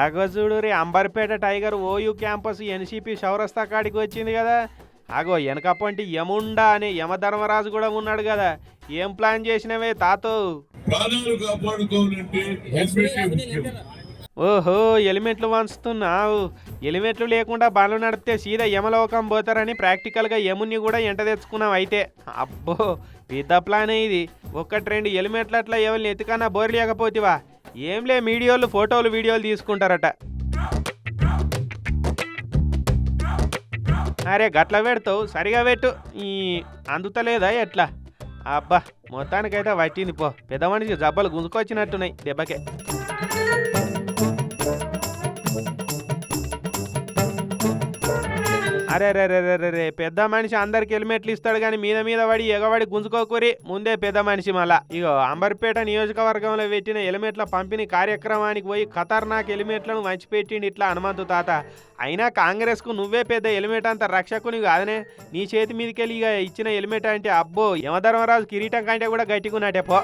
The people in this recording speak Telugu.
ఆగో చూడు రే అంబర్పేట టైగర్ ఓయూ క్యాంపస్ ఎన్సిపి చౌరస్తా కాడికి వచ్చింది కదా. ఆగో వెనకప్పంటి యముండా అనే యమధర్మరాజు కూడా ఉన్నాడు కదా. ఏం ప్లాన్ చేసినవే తాతో? ఓహో హెల్మెట్లు వంచుతున్నావు. హెల్మెట్లు లేకుండా బండ్లు నడిపితే సీదా యమలోకం పోతారని ప్రాక్టికల్గా యముని కూడా ఎంట తెచ్చుకున్నావు అయితే. అబ్బో పెద్ద ప్లానే ఇది. ఒక్కటి రెండు హెల్మెట్లు అట్లా ఎవరిని ఎత్తుకన్నా బోరి లేకపోతేవా? ఏంలే మీడియోలు ఫోటోలు వీడియోలు తీసుకుంటారట. అరే గట్ల పెడతావు సరిగా పెట్టు. ఈ అందుతలేదా ఎట్లా? అబ్బా మొత్తానికైతే పట్టింది పో. పెద్ద మనిషి జబ్బలు గుంజుకొచ్చినట్టున్నాయి దెబ్బకే. అరే రే రే రే రే పెద్ద మనిషి అందరికి హెల్మెట్లు ఇస్తాడు కానీ మీద మీద పడి ఎగబడి గుంజుకోకూరి ముందే పెద్ద మనిషి మళ్ళా. ఇగో అంబర్పేట నియోజకవర్గంలో పెట్టిన హెల్మెట్ల పంపిణీ కార్యక్రమానికి పోయి ఖతర్నాక్ హెల్మెట్లను మంచిపెట్టిండి ఇట్లా హనుమంతు తాత. అయినా కాంగ్రెస్కు నువ్వే పెద్ద హెల్మెట్ అంత రక్షకుని కాదనే. నీ చేతి మీదకెళ్ళి ఇక ఇచ్చిన హెల్మెట్ అంటే అబ్బో యమధర్మరాజు కిరీటం కంటే కూడా గట్టిగున్నట్టే పో.